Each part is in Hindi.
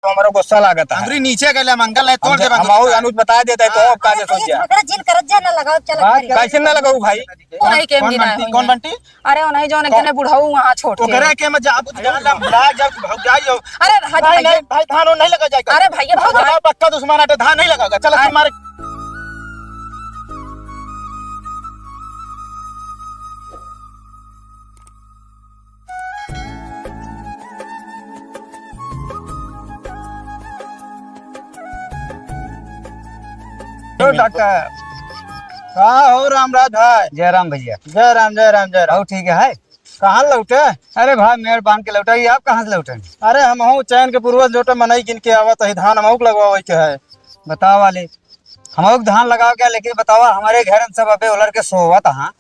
तो हमारा गुस्सा लागत है। हमरी नीचे गले मंगल है तोड़ दे हम अनुज बता देता है तो का सोचिया जिन करत जा ना लगाओ चल कैसे ना लगाऊ भाई। नहीं केम गिना है कौन बंटी? अरे वो नहीं जो ने केने बुढ़ाऊ वहां छोट वो के करे के मैं जा बुझ जा बुला जा भाग जाइयो। अरे हां भाई नहीं भाई धान नहीं लगा जाएगा। अरे भैया भाग पक्का दुश्मन है धान नहीं लगाओगा। चलो तुम्हारे तो डॉक्टर कहाँ हो रामराज भाई? जयराम भैया। जय राम जय राम जय राम। और ठीक है। कहाँ लौटे? अरे भाई मेड़ बांध के लौटाई, आप कहाँ से लौटे? अरे हम हूँ चैन के पूर्वज लौटे मनई गिन के आवत है धान हम लगवावे के है। बताओ वाले हम धान लगाओ क्या, लेकिन बताओ हमारे घर में सब अबे उलर के सोवत। हाँ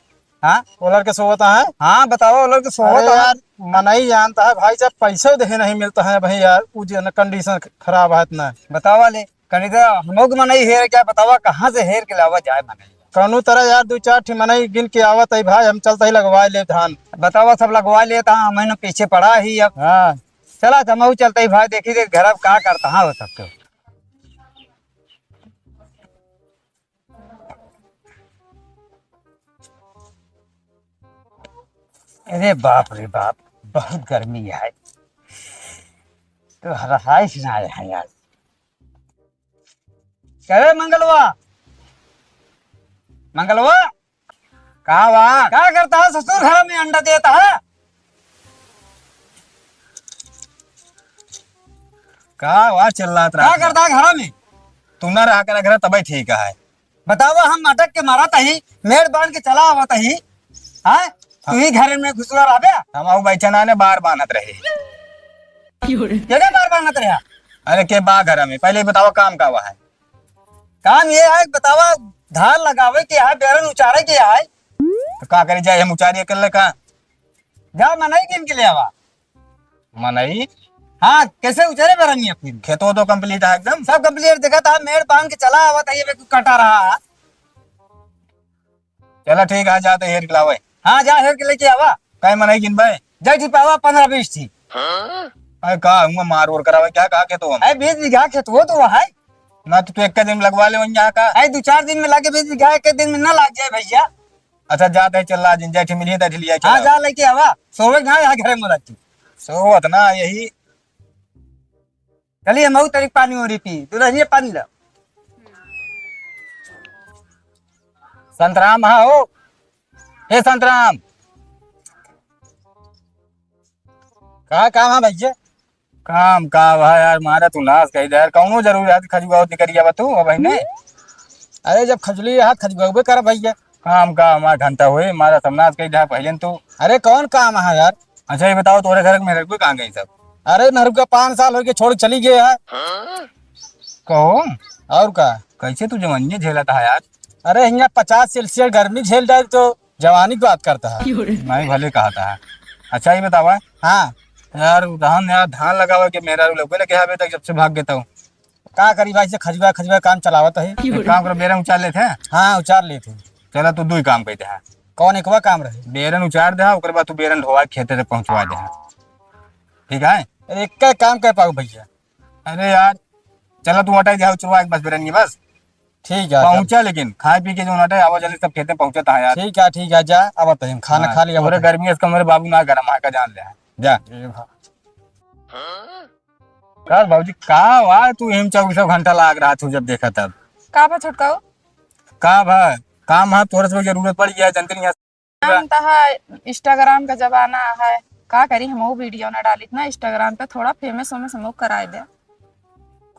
हाँ ओलर के सोवता है। हाँ बताओ उलर के सोवत यार मनई जानता है भाई जब पैसे देहे नहीं मिलता है भाई यार कंडीशन खराब है इतना। बताओ वाले कहीं तो हम मनई हेर क्या, बताओ कहाँ से हेर के लावा जाए मनई? कौनो तरह यार 2-4 ठी मनई गिन के आवत है भाई हम चलते ही लगवा ले धान। बताओ सब लगवा लेता हूँ, मैंने पीछे पड़ा ही अब। हाँ चला हम चलते ही भाई, देखी देख घर अब क्या करता हाँ हो सकते हो। अरे बाप रे बाप बहुत गर्मी है तो रहाइश ना आए हैं यार। क्या मंगलवा मंगलवा कहा क्या करता है? ससुर घर में अंडा देता है का चल रहा क्या करता है घर में? तू ना रहा कर घर तभी ठीक है। बताओ हम अटक के मारा ही मेड़ बांध के चला हुआ ही हाँ तू ही घर में घुसला रहा हम बैठना ने बार बानत रहे। क्या बार बांधत रहा? अरे के बा घर में पहले बताओ काम का हुआ है। काम ये है बतावा धान लगावे के है बेरन उचारे के है तो का करे जाए हम उचारिए कर ले का जा मनई गिन के ले आवा। मनई हाँ कैसे उचारे बेरन ये फिर खेतों तो कंप्लीट है एकदम सब कंप्लीट देखा था मेड़ बांध के चला हुआ था ये कटा रहा। चलो ठीक है जाते हेर खिलावे। हाँ जा हेर के लेके आवा। कई मनई गिन भाई जय ठीक पावा 15-20 थी। अरे का हुआ मार और करावे क्या कहा के तो हम 20 बीघा खेत वो तो है ना तो एक दिन में लगवा ले वहीं यहाँ का 2-4 दिन में लाके 20 बीघा एक दिन में ना लाग जाए भैया। अच्छा जाते है चल जिन जाठी मिली है लिया हाँ जा लेके आवा सोवे कहाँ यहाँ घर में रखी सोवत ना यही। चलिए मऊ तरीक पानी हो रही पी तू रहिए पानी ला। संतराम हाँ हो हे संतराम कहा काम है भैया? काम का भाई यार मारा तू नाश कही दे यार कौनो जरूरी है खजुआ निकरिया बतू अब ने। अरे जब खजली हाथ खजबे कर भैया काम का हमारा घंटा हुए मारा समनाश कही दे पहले तू। अरे कौन काम है यार? अच्छा ये बताओ तोरे घर में रखबे कहाँ गई सब? अरे नहरू का 5 साल हो गए छोड़ चली गए है। कहो और का कैसे तू जवानी झेला था यार? अरे यहाँ 50 सेल्सियस गर्मी झेल जाए तो जवानी की बात करता है। मैं भले कहा था। अच्छा ये बतावा हाँ यार धान लगावा के मेरा लोग लेके अभी तक जब से भाग गया हूँ का करी भाई से खजबा काम चलावत है। काम करो बेरन उचार लेते हैं। हाँ उचार लेते चला तू 2 काम कहते हैं। कौन एक काम रहे? बेरन उचार दे ओकर बाद तू बेरन ढोवा खेते तक पहुंचवा दे ठीक है। अरे एक का काम कर पाओ भैया? अरे यार चलो तू हटाई दे चुरवा बस बेरन ये बस ठीक है पहुंचा लेकिन खाए पी के जो हटाए आवाज जल्दी सब खेते पहुंचता है यार। ठीक है जा अब बताइए खाना खा लिया। पूरे गर्मी है मेरे बाबू ना गरम का जान ले जा यार बाबूजी का वाह तू हिम 24 घंटा लाग रहा तू जब देखा तब का बा छोटकाओ का भाई काम है तोरे से जरूरत पड़ गया जनती नहीं जानता है इंस्टाग्राम का जमाना है का करी हम वीडियो ना डाली ना इंस्टाग्राम पे थोड़ा फेमस होमे हम कराए दे।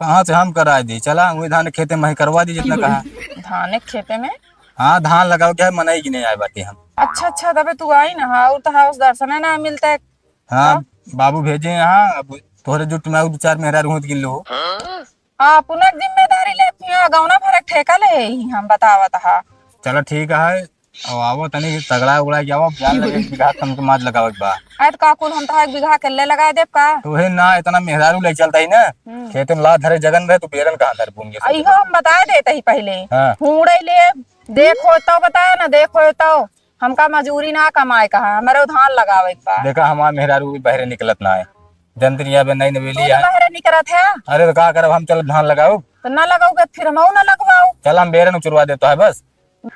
कहाँ से हम कराए दी चला वही धान खेते में करवा दी जितना कहा। धान एक खेते में हाँ धान लगाओ क्या मनई की नहीं आए बाती हम। अच्छा तबे तू आई ना हाँ और तो उस दर्शन है ना मिलता है। हाँ बाबू भेजे यहाँ अब तोहरे जुट में 2-4 मेहरा रूहत गिन लो। हाँ पुनः जिम्मेदारी लेती है गौना भरक ठेका ले हम बतावत हा। चलो ठीक है अब आवो तनी तगड़ा उगड़ा जाओ प्यार लगे बीघा कम के माज लगावत बा ऐत का कुल हम तो 1 बीघा केले लगा देब का तो हे ना इतना मेहरारू ले चलता ही ना खेत में ला धरे जगन रहे तो बेरन कहाँ धर पूंगे इहो हम बता देते ही पहले हाँ। हुड़े ले देखो तो बताया ना देखो तो हमका मजूरी ना कमाए कहा हमारे धान लगावे बा। देखा हमारा मेहरारू भी बहरे निकलत ना है जंतरिया बे नई नवेली है। बाहर नहीं करत है अरे तो का करब हम, चल धान लगाओ। तो ना लगाओगे फिर हम ना लगवाओ। चल हम बेरन उचरवा देता है बस।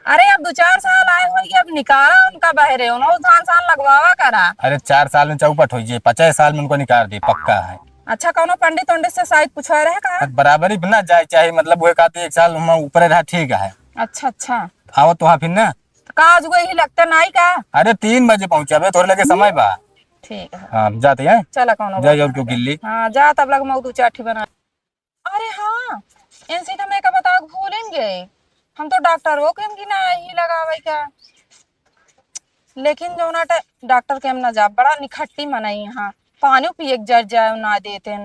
अरे अब 2-4 साल आए हो, अब निकाला उनका बहरे उन्होंने धान साल लगवावा करा। अरे 4 साल में चौपट हो जाए, 50 साल में उनको निकाल दी पक्का है। अच्छा कौनो पंडित उंडित से शायद पूछा रहे का। बराबरी ना जाए चाहे, मतलब वो कहते 1 साल हम ऊपर रहा ठीक है। अच्छा अच्छा आओ तो हाँ फिर ना। तो काज गई ही लगता नहीं का। अरे 3 बजे पहुंचा बे, थोड़े लगे समय बा। ठीक है हाँ जाते हैं, चला कौनो जाइए और क्यों गिल्ली। हाँ जा तब लग मऊ 2-4 बना। अरे हाँ इनसे तो मैं का बता भूलेंगे, हम तो डॉक्टर हो के की ना ही लगावे क्या। लेकिन जो ना डॉक्टर के हम ना जा बड़ा निखट्टी मनाई यहाँ, पानी पिए जर जाए ना देते।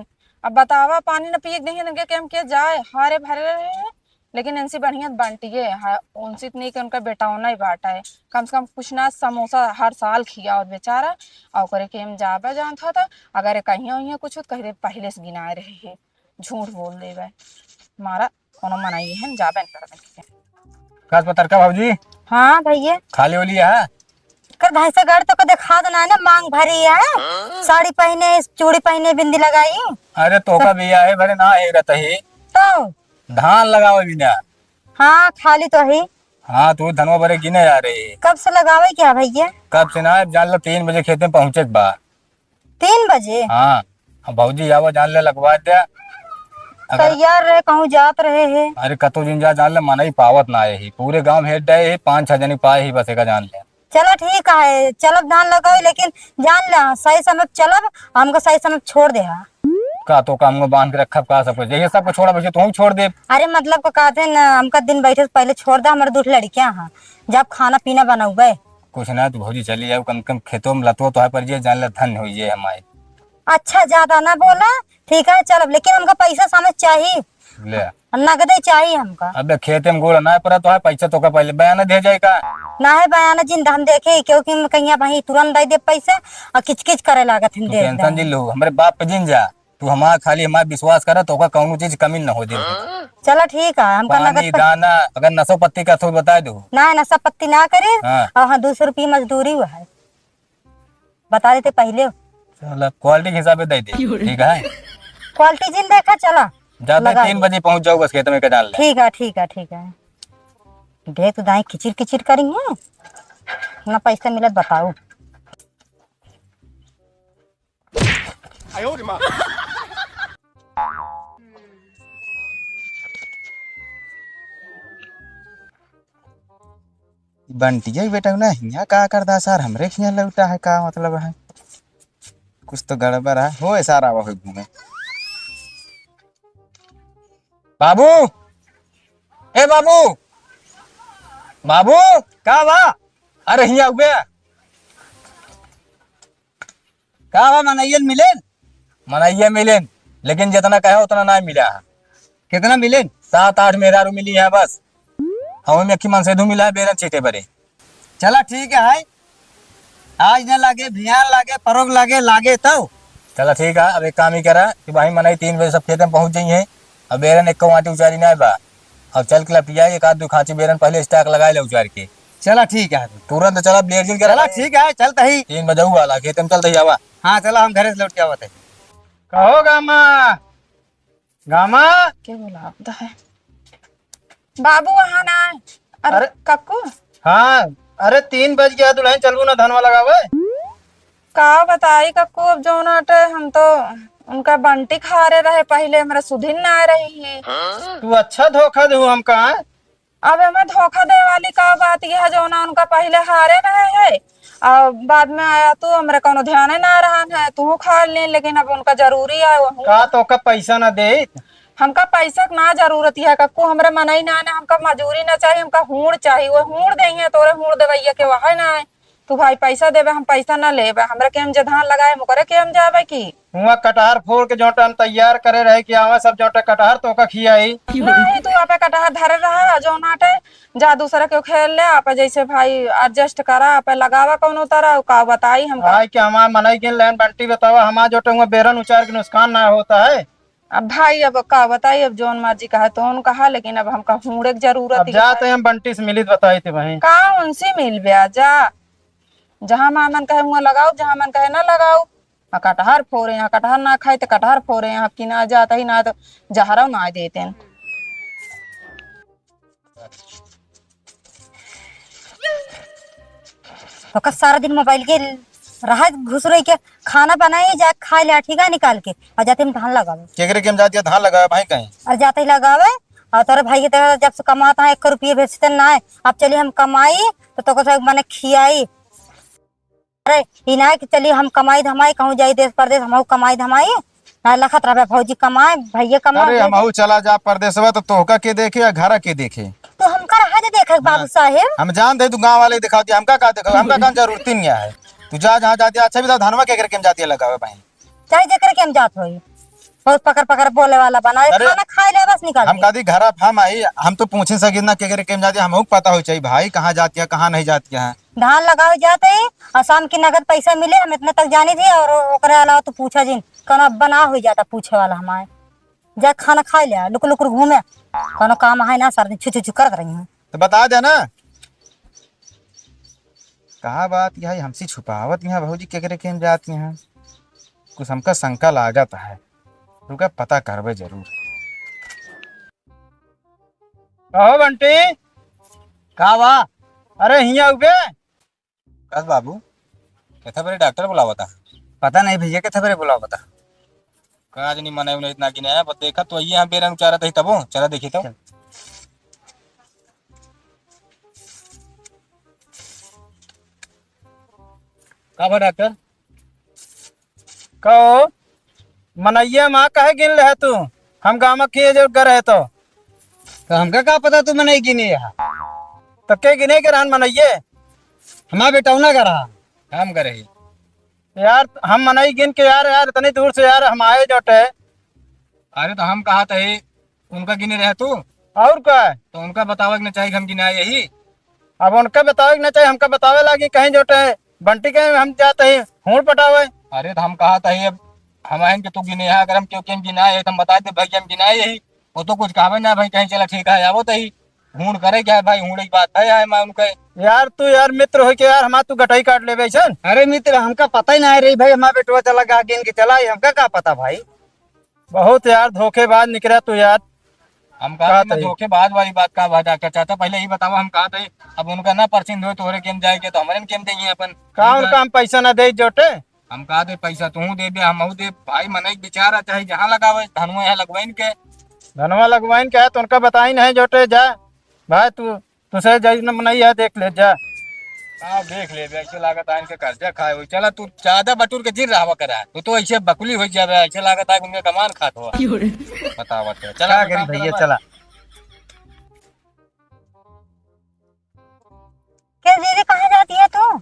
अब बतावा पानी न पिए नहीं लगे के हम के जाए हारे भरे रहे। लेकिन इनसे बढ़िया बांटिए है उनसे इतनी कि उनका बेटा होना ही बांटा है। कम से कम कुछ ना समोसा हर साल खिया और बेचारा और करे के हम जाबे जानता था। अगर कहीं वहीं कुछ हो कह दे पहले से गिनाए रहे है, झूठ बोल देवे हमारा कोनो मनाई है जाबे कर दे। काज पतर का भाजी हाँ भैया खाली होली है। कर भैंसा गाड़ तो कदे खाद ना है ना, मांग भरी है, साड़ी पहने चूड़ी पहने बिंदी लगाई। अरे तो का भैया है भरे ना है रहता ही तो धान लगाओ बिना। हाँ खाली तो है। हाँ तू धनवा भरे गिने जा रही। कब से लगावे क्या भैया। कब से ना जान लो 3 बजे खेत में पहुंचे के बाद। 3 बजे हाँ अब भाजी आओ जान ले लगवा दे। तैयार रहे कहूँ जात रहे है। अरे कतो दिन जा जान ले मना ही पावत ना है ही, पूरे गांव हेड डे 5-6 जनी पाए ही बस एक जान ले। चलो ठीक है चलब धान लगाओ, लेकिन जान ला सही समय चलब, हमको सही समय छोड़ दे। का तो काम में बांध के रखा का सब कुछ, ये सब को छोड़ा बचे तू छोड़ दे। अरे मतलब को कहते हैं ना हमका दिन बैठे से पहले छोड़ दे, हमारे 2 लड़कियां हैं जब खाना पीना बनाऊबे। कुछ ना तू भौजी चली जाओ, कम कम खेतों में लतो तो है पर ये जान ले धन हो ये हमारे। अच्छा ज्यादा ना बोला, ठीक है चलब, लेकिन हमको पैसा समझ चाहिए, ले नगदे चाहिए हमका। अबे खेते में गोड़ ना पर तो है पैसा तो का पहले बयान दे जाए का ना है बयाना जिंदा हम देखे, क्योंकि कहीं भाई तुरंत दे दे पैसा और किचकिच करे लागत हम दे टेंशन जी लो हमारे बाप पे जिन जा, तू हमारा खाली हमारा विश्वास करे तो का कौनो चीज कमी न हो दे। चलो ठीक है हमका पानी नगद दाना अगर नसो पत्ती का तो बता दो। ना नशा पत्ती ना करे। हाँ। और हाँ 200 रुपये मजदूरी हुआ है, बता देते पहले। चलो क्वालिटी के हिसाब से दे दे ठीक है। क्वालिटी जिन देखा चला जाते 3 बजे पहुंच जाओ बस खेत में का डाल ले। ठीक है ठीक है ठीक है। देख तो दाई किचिर किचिर करी है ना, पैसा मिलत बताओ। बंटिया बेटा ना हिया का करदा सर हमरे हिया लौटा है का मतलब है, कुछ तो गड़बड़ है हो सारा हो घूमे। बाबू ए बाबू बाबू का बा। अरे हिया उबे का बा मनैयन मिलेन। मनाइए मिलेन, लेकिन जितना कहे उतना ना मिला है। कितना मिलेन। 7-8 मेहरारू मिली है बस, हमें में मन से मिला है बेरन चीटे बरे। चला ठीक है आज न लागे भियान लागे परोग लागे लागे तो चला ठीक है। अब एक काम ही करा कि भाई मनाई 3 बजे सब खेत में पहुंच जाइए। अब बेरन एक आटी उचारी ना बा, अब चल के लपिया 1-2 खांची बेरन पहले स्टाक लगाए ले उचार के। चला ठीक है। तुरंत चला ब्लेड जिल चला ठीक है चलता ही। 3 बजे वाला खेत में चलते ही आवा। हाँ चला हम घरे से लौट के आवत है। कहो गामा गामा। क्या बोला आपदा है बाबू वहाँ ना है। अरे कक्कू हाँ अरे 3 बज गया दुल्हन चलू ना धनवा लगावे। का बताई कक्कू अब जो नाटे हम तो उनका बंटी खा रहे पहले, हमारा सुधिन ना आ रही है। तू अच्छा धोखा दू हमका। अब हमें धोखा दे वाली का बात यह है जो ना उनका पहले हारे रहे है और बाद में आया तू हमारे कोनो ध्यान ना रहा है, तू खा ले, लेकिन अब उनका जरूरी है का तो का पैसा ना दे। हमका पैसा ना जरूरत है कक्कू, हमरे मन ही ना है, हमका मजूरी ना चाहिए, हमका हूड़ चाहिए। वो हूड़ देंगे तोरे हूड़ देवैया के वहा ना है। तू भाई पैसा देवे हम पैसा ना लेवे, हमरा के हम जे धान लगाए मुकरे के हम जावे की। हुआ कटहर फोड़ के जोटा हम तैयार करे रहे कि आवा सब जोटा कटहर तो का खियाई। नहीं तू आपे कटहर धरे रहा जो नाटे जा दूसरा के खेल ले आपे, जैसे भाई एडजस्ट करा आपे लगावा कोनो तरह का बताई हमका। भाई के हमार मनई के लैन बंटी बतावा हमार जोटा हुआ बेरन उचार के नुकसान ना होता है। अब भाई अब का बताई, अब जोन मर्जी कहा तो उन कहा, लेकिन अब हमका हूड़े की जरूरत अब जाते हम बंटी से मिली बताई थी भाई। का उनसे मिल ब्या जा, जहाँ मन कहे वहाँ लगाओ, जहाँ मन कहे ना लगाओ। कटहर फोड़े यहाँ, कटहर ना खाए तो कटहर फोड़े यहाँ की ना जाता ही ना तो जहरा ना देते हैं। तो सारा दिन मोबाइल के रहा घुस रही के खाना बनाए जा खा ले ठीक है निकाल के और जाते हम धान लगावे केकरे के हम जाती है धान लगावे भाई कहीं और जाते ही लगावे। और तोरे भाई के तरह जब से कमाता है 1 रुपये बेचते ना है अब चलिए हम कमाई तो मैंने खियाई। अरे ई ना कि चलिए हम कमाई धमाई कहूँ जाई देश परदेश हम कमाई धमाई ना लखत रहे भौजी कमाए भैया अरे कमाए हम चला जा परदेशवा तो तोहका के देखे या घर के देखे तो हमका रहा देखे बाबू साहेब। हम जान दे तू गांव वाले दिखा दिया हमका का देखो हमका कौन जरूरत नहीं है। तू जा जहाँ जाती है अच्छा भी धानवा के करके हम जाती है लगावे भाई चाहे जेकर के हम जात होई बहुत पकड़ पकड़ बोले वाला बना अरे, खाना खाए ले बस निकाल हम कदी घर हम आई हम तो पूछे सकी ना के केम जाती है हमको पता हो चाहिए भाई कहाँ जाती है कहाँ नहीं जाती है। धान लगावे जाते ही और शाम की नगद पैसा मिले हम इतने तक जानी थी और ओकरे अलावा तो पूछा जिन कौन बना हो जाता पूछे वाला हमारे जा खाना खा लिया लुक लुक घूमे कोनो काम है ना सर छू छू करत रही हूँ तो बता दे ना कहा बात यह हमसे छुपावत यहाँ भौजी केकरे के हम जाती हैं कुछ हमका शंका लागत है रुका पता करबे जरूर। कहो बंटी का बा अरे हिया उबे बस बाबू कैसा बड़े डॉक्टर बुलावा था पता नहीं भैया के थबरे बुलाओ बता कहा नहीं मना उन्हें इतना कि नहीं पर देखा तो यहाँ बेरन उचारा था तब चला देखी तो का बा डॉक्टर कहो मनैया माँ कहे गिन ले तू हम गाँव के जो कर है तो हमका का पता तू मनई गिनी है तो के गिने के रहन मनैये हमारा बेटौना का रहा काम करे ही यार हम मनई गिन के यार यार इतनी दूर से यार हम आए जोटे अरे तो हम कहा था उनका गिने रहे तू और क्या है तो उनका बतावे कि चाहिए हम गिनाए यही अब उनका बतावे कि ना चाहिए हमका बतावे लागी कहीं जोटे बंटी कहीं हम जाते ही हूँ पटावे। अरे तो हम कहा था अब हम आएंगे तो गिने यहाँ अगर हम क्यों क्यों गिनाए है तो हम बता दे भाई हम गिनाए यही वो तो कुछ कहा ना भाई कहीं चला ठीक है आवो तो ही हूण करे क्या है भाई हूण की बात है मैं उनका यार तू यार मित्र हो के यार हमारा तू गटाई काट ले बैसन। अरे मित्र हमका पता ही ना है रही भाई हमारा बेटवा चला गा गिन के चला हमका क्या पता भाई बहुत यार धोखेबाज निकला तू यार। हम कहा धोखेबाज वाली बात का बात डॉक्टर चाहता पहले ही बताओ हम कहा था अब उनका ना परसेंट हो तो केम जाएंगे तो हमारे केम देंगे अपन का उनका हम पैसा ना दे जोटे हम कहा दे पैसा तू दे दे हम दे भाई मन बेचारा चाहे जहाँ लगावे धनुआ यहाँ लगवाइन के धनवा लगवाइन के है तो उनका बताई नहीं जोटे जा भाई तू तुझे जाई न नहीं है देख ले जा हाँ देख ले ऐसे लागत है इनके कर्जा खाए हुई चला तू ज्यादा बटूर के जिर रहा करा तो ऐसे बकुली हो जाए ऐसे लागत है उनके कमान खात हो बतावा चला भैया चला क्या दीदी कहाँ जाती है तू?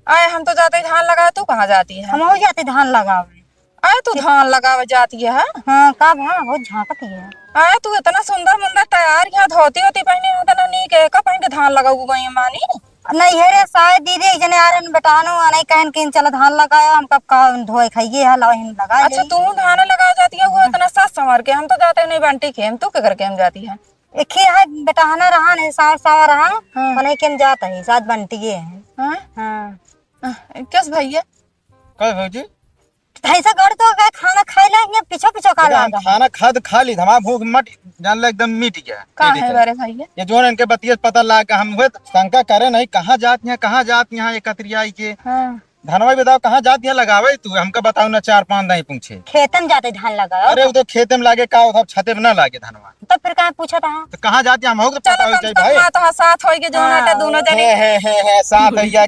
आए हम तो जाते ही धान लगाए, तू कहाँ जाती है? हम हो जाते धान लगावे। आए तू धान लगावे जाती है? हाँ का भाव बहुत झांकती है। आए तू इतना सुंदर मुंदर तैयार यहाँ धोती होती पहने इतना नीक है का पहन के धान लगाऊ गई मानी? नहीं है रे शायद दीदी एक जने आ रहे बेटानो नहीं कहन के चलो धान लगाओ हम कब का धोए खाइए है लाओ हम लगा अच्छा तू धान लगा जाती है वो इतना सास संवार के, हम तो जाते नहीं बंटी के, हम तू के करके हम जाती है? एक ही है बेटाना रहा नहीं सावा रहा तो नहीं के हम जाता है साथ बंटी है। हाँ किस भैया कल भौजी ऐसा कर तो गए खाना खाए ला पीछो पीछो खा ला खाना खाद खा ली हमारा भूख मट जान ला एकदम मिट गया। कहाँ है बड़े भैया? ये जो इनके बतिया पता लगा हम हुए शंका करे नहीं कहाँ जाती हैं कहाँ जाती हैं एकत्रियाई के धनवा बताओ कहाँ जाती है लगावे तू हमका बताओ ना 4-5 नहीं पूछे खेतन जाते धान लगाओ। अरे वो तो खेते में लागे का उधर छते में ना लागे धनवा तो फिर कहाँ पूछा था तो कहाँ जाती है हमको तो पता हो चाहिए भाई। तो साथ होइगे जो नाटे दोनों जने है साथ है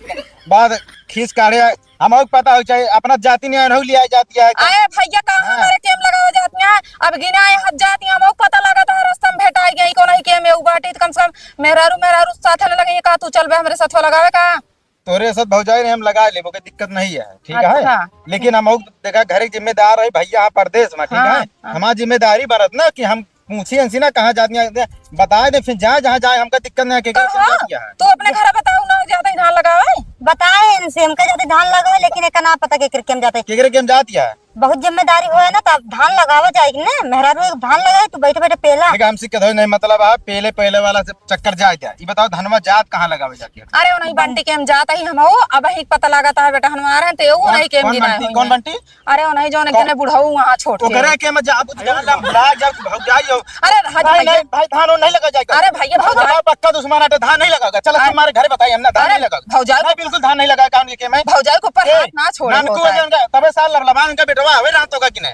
बाद खींच काढ़े हमको पता हो चाहिए अपना जाति नहीं अनहु लिया जाती है। आए भैया कहाँ हमारे केम लगावा जाती हैं? अब गिनाए हद जाती हैं हमको पता लगा था रास्ता में भेटाई गई को नहीं केम एउ बाटी कम से कम मेहरारू साथ न लगे का तू चल बे हमरे साथ लगावे का तोरे साथ भौजाई ने हम लगा ले कोई दिक्कत नहीं है ठीक है अच्छा। लेकिन हम देखा घर की जिम्मेदार है भैया परदेश में ठीक है हमारी जिम्मेदारी बरत ना कि हम पूछी अंसी ना कहाँ जाती है बता दे फिर जहाँ जहाँ जाए हमका दिक्कत नहीं है तू अपने घर बताऊ ना जाते धान लगावे बताए इनसे हमका जाते धान लगावे, लेकिन एक ना पता के हम जाते केकरे के हम जात या बहुत जिम्मेदारी हो है ना, तब धान लगावा जाएगी ना। मेहरारू एक धान लगाए तो बैठे बैठे पेला। देखा हमसे कदो नहीं मतलब है पहले वाला से चक्कर जाए क्या। ये बताओ धनवा जात कहाँ लगावे जाती है? अरे वो नहीं बंटी के हम जाता ही हम अब ही पता लगाता है बेटा हमारा है तो वो नहीं के हम गिना कौन बंटी? अरे वो नहीं जो ने बुढ़ाऊ वहां छोड़ वो के करे के मैं जाब जान भुला जा भाग जाइयो। अरे हज भाई भैया नहीं भाई धान नहीं लगा जाएगा। अरे भैया भौजाई पक्का दुश्मन है धान नहीं लगागा। चलो तुम्हारे घर बताइए हमने धान अरे नहीं लगागा। भौजाई नहीं बिल्कुल धान नहीं लगा कान के मैं भौजाई को ऊपर हाथ ना छोड़े नानकू होता है। है तबे साल लबलबान उनका बेटवा हवे रात होगा कि नहीं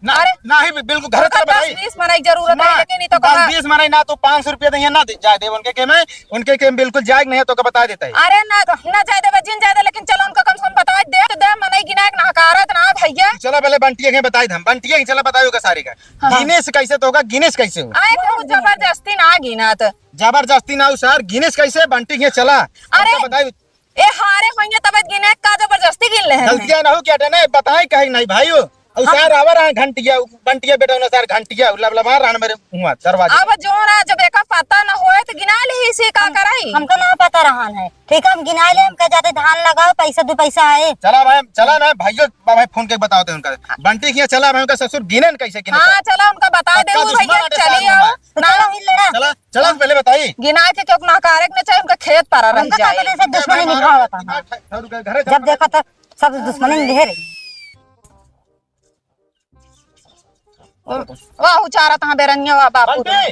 ना। अरे ना ही बिल्कुल घर उनका चल भाई 10-20 मनाई जरूरत है लेकिन नहीं तो कहा 20 मनाई ना तो 500 रुपया देंगे ना जाए दे उनके के मैं उनके के बिल्कुल जायज नहीं है तो का बता देता है। अरे ना जाए दे जिन जाए दे लेकिन चलो उनको कम से कम बता दे मनाई गिना ना हकारत ना भैया। चलो पहले बंटिया के बताई हम बंटिया की चला बताओ का सारी का गिनेश कैसे तो होगा गिनेश कैसे हो आए तो जबरदस्ती ना गिनात जबरदस्ती ना सर गिनेश कैसे बंटी के चला अरे बताओ ए हारे होइए तब गिने का जबरदस्ती गिन ले हैं गलतियां ना हो क्या ना बताए कहीं नहीं भाई हो और सर आवर घंटिया बंटिया बेटा ना सर घंटिया लबलबा रान मेरे हुआ दरवाजा। अब जो ना जब एक पता ना होए तो गिना ली इसी का कराई हमको ना पता रहा है। ठीक है हम गिना ले, हम कह जाते धान लगाओ पैसा 2 पैसा आए। चला भाई चला ना भाइयों भाई फोन के बताओ थे उनका बंटी की चला भाई उनका ससुर गिने कैसे गिने। हाँ चला उनका बता दे भैया चली आओ तो चलो ही लड़ा चला चला पहले बताइए गिना के क्यों ना कारक ने चाहे उनका खेत पर रह हमको जाए तो से दुश्मनी निभावा था। जब देखा तो सब दुश्मनी ढेर। वाह उचारा तहां बेरनिया वा बापू बंटी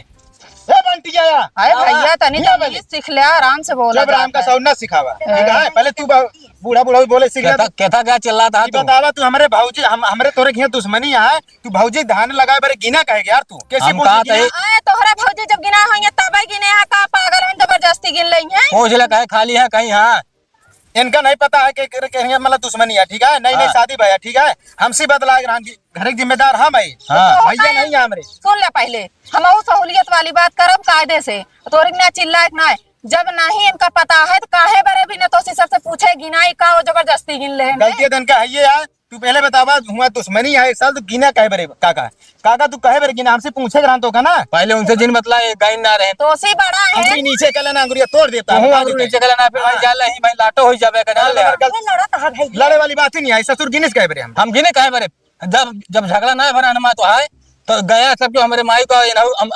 ए बंटी आया अरे भैया तनी तो ये सीख ले आराम से बोला जब राम का सौन ना सिखावा ठीक है पहले तू बूढ़ा बूढ़ा बोले सीख ले। कहता क्या चिल्ला था ये बतावा तू हमारे भाऊजी हमरे तोरे के दुश्मनी है तू भाऊजी धान लगाए बारे गिना कहेगा यार तू कैसे हम कहा बोल आए तोहरा भौजी जब गिना होइए तब गिने है का पागल है जबरदस्ती गिन लई है पूछ ले कहे खाली है कहीं। हाँ इनका नहीं पता है कि मतलब दुश्मनी है ठीक है नहीं नहीं शादी भैया ठीक है हमसे बदला घर के जिम्मेदार हम है भैया नहीं है हमारे। सुन ले पहले हम सहूलियत वाली बात करब कायदे से तोरे ना चिल्ला ना जब नहीं इनका पता है तो काहे बरे भी ने तो सबसे पूछे गिनाई का वो जबरदस्ती गिन ले गलती दिन का है ये यार तू पहले बतावा हुआ दुश्मनी है एक साल तू गिना कहे बरे काका काका तू कहे बरे गिना हमसे पूछे ग्रांत होगा ना पहले उनसे जिन बतला गाइन ना रहे तो सी बड़ा है अंगुरी नीचे कल ना अंगुरिया तोड़ देता है हूं नीचे गला ना फिर भाई जाला ही भाई लाटो हो जावे का डाल ले। लड़ा था भाई लड़े वाली बात ही नहीं है ससुर गिनेश कहे बरे हम गिने कहे बरे जब झगड़ा ना भरा नमा तो है तो गया सब जो हमारे माई का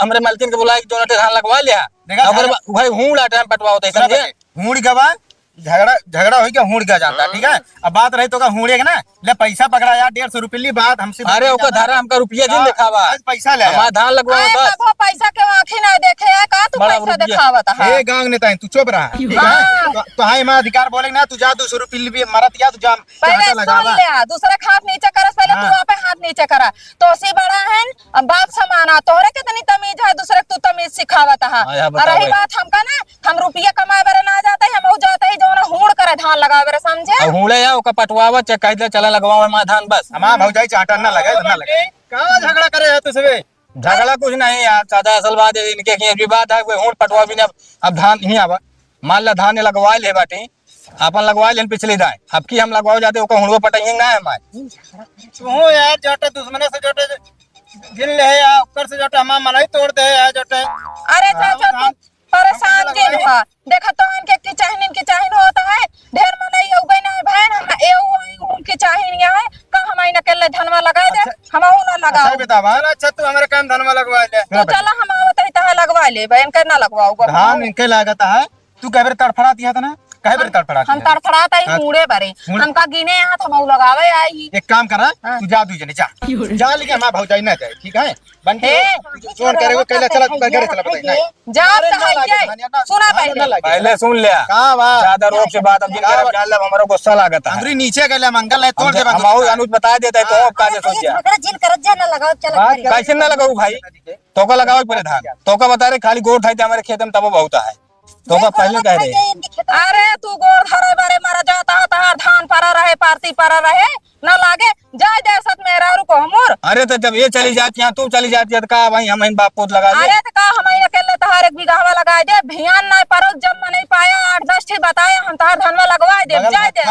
हमारे मालकिन के बुलाया जो धान लगवा लिया अगर भाई हूं लाटे हम पटवा होता है समझे हूड़ गवा झगड़ा हो गया हूड़ गया जाता ठीक है। अब बात रही तो का हूड़े ना ले पैसा पकड़ा यार 150 रुपये बात हमसे। अरे ओका धारा हमका रुपया दिन दिखावा आज पैसा ले हमारा धान लगवा बस वो पैसा के आंखें ना देखे है का तू बड़ा पैसा रुपया। दिखावत है ए गांग नेता है तू चुप रहा ठीक है तो हाय मां अधिकार बोले ना तू जा 200 रुपये भी मरत या तू जा पहले सुन ले दूसरा के हाथ नीचे करस पहले तू वहां पे हाथ नीचे करा तो सी बड़ा है अब बाप समाना तोहरे के तनी तमीज है दूसरे के तू तमीज सिखावत है आया और बताओ रही बात हमका ना हम रुपया कमाए बरे ना जाते हम हो जाते ही जो ना हूड़ करे धान लगावे बरे समझे अब हूड़े या ओका पटवावा चकाई दे चला लगवावा हमारा धान बस हमारा भौजाई चाटा ना लगे ना लगे कहां झगड़ा करे है तू सबे झगड़ा कुछ नहीं यार सादा असल बात है इनके की भी बात है कोई हूड़ पटवा भी नहीं अब धान नहीं आवा मान ला धान लगवा ले बाटी अपन लगवा लेन पिछली दाए अब की हम लगवाओ जाते ओका हुड़वा पटाई ना है हमारे तू यार जटे दुश्मने से जटे गिन ले यार ऊपर से जटे हमारा मनाई तोड़ दे यार जटे। अरे चाचा तू परेशान के हुआ देखा तो इनके की चाहिन होता है ढेर मनाई हो गई ना बहन हम एऊ उनकी चाहिन है का हम ना के धनवा लगा दे हम ना लगा अच्छा बतावा अच्छा तू हमारे काम धनवा लगवा ले तू चला हम आवत ही तहां लगवा ले बहन के ना लगवाओ धान इनके लागत है तू कह बेर तड़फड़ा दिया था ना कहे बेर तड़फड़ा हम तड़फड़ाता ही मुड़े बरे हमका गिने हाथ हम लगावे आई एक काम करा तू जा दू जने जा लेके हमारा भौजाई ना जाए ठीक है बनके जोर करे वो कहला चला घर चला बताई नहीं जा सुना पहले सुन लिया का बा ज्यादा रोक से बात अब जिन कर डाल हमारा गुस्सा लागत है अंगुरी नीचे गले मंगल है तोड़ दे हम और अनुज बता देता है तो का सोच गया जिन करत जा ना लगाओ चला कैसे ना लगाऊ भाई तो का लगाओ पहले धान तो का बता रहे खाली गोड़ थाई हमारे खेत में तब बहुत है तो का पहले कह रहे अरे तू गोड़ धरे बारे मारा जाता तहार धान परा रहे पार्टी परा रहे ना लागे जाए जैसत मेरा रुको हमर अरे तो जब ये चली जाती है तू चली जाती है तो का भाई हम इन बाप पोत लगा दे अरे तो का हम अकेले तहार एक बीघा लगा दे भियान ना परो जब मैं नहीं पाया 8-10 ठे बताया हम तहार धनवा लगवा दे जाए दे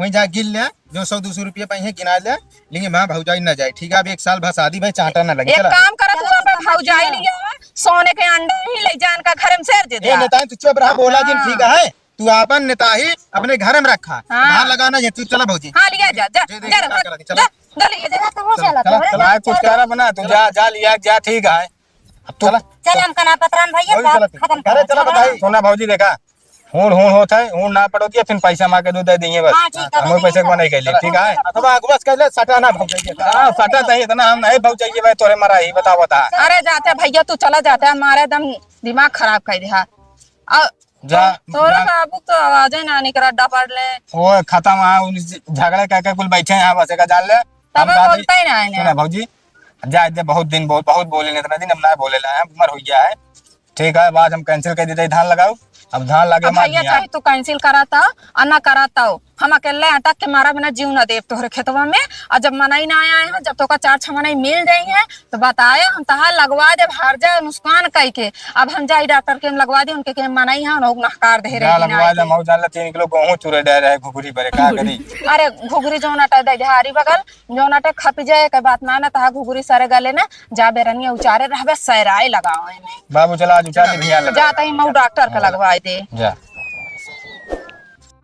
वहीं जा गिन ले जो 100-200 रुपये पे गिना ले लेकिन वहाँ भौजाई ना जाए ठीक है। अब एक साल बाद शादी भाई चाटा ना लगे एक काम कर तू अपन भौजाई लिया सोने के अंडे ही ले जान का घर में सेर दे ए नेता तू चुप रहा बोला जिन ठीक है तू अपन नेता ही अपने घर में रखा हाँ। धान लगाना ये तू चला भौजी हाँ लिया जा जा दे, जा क्या करा दी, जा चला। जा लिया जा तो हो चला चला, तो चला। भाई कुछ कह रहा बना तू जा जा लिया जा ठीक है अब तू चल हम कना पतरान भैया भौजी बात चला तू। खत्म अरे कर चला बताई सोना भौजी देखा हूं होता है हूं ना पड़ोती है फिर पैसा मार के दूध दे देंगे बस हाँ, ठीक है, हम पैसे को नहीं कहले ठीक है अथवा अगवस कहले सटाना भौजी हाँ सटा चाहिए इतना हम नहीं भाव चाहिए भाई तोरे मरा ही बताओ बता अरे जाते भैया तू चला जाता है हमारे एकदम दिमाग खराब कर दिया जा तोरे बाबू तो आवाज ही ना निकल अड्डा पड़ ले वो खत्म वहाँ झगड़े कह के कुल बैठे हैं यहाँ बसे का जान ले तब हम बोलता ही ना है सुना भौजी जा दे बहुत बोले नहीं इतना दिन हम ना बोले ला उम्र हो गया है ठीक है बात हम कैंसिल कर देते धान लगाओ अब धान लगे अब भैया चाहे तू कैंसिल कराता और ना कराता हो हम अकेले अटक के मारा बिना जीव न देव तोहरे खेतवा में और जब मनाई ना आया है जब तो का 4-6 मनाई मिल जाई है तो बताया हम तहार लगवा दे हार जाए नुकसान कह के अब हम जाई डॉक्टर के हम लगवा दे उनके के मनाई है उन नहकार दे रहे लगवा दे मऊ जान ले 3 किलो गेहूं चूरे डे रहे घुघरी भरे का करी अरे घुघरी जौन अटा दे हारी बगल जौन अटे खप जाए के बात माने तहा घुघरी सारे गले ना जा बेरनिया उचारे रहबे सैराई लगाओ में बाबू चला आज उठा ले भिया लगा जाता ही मऊ डॉक्टर के लगवाई दे जा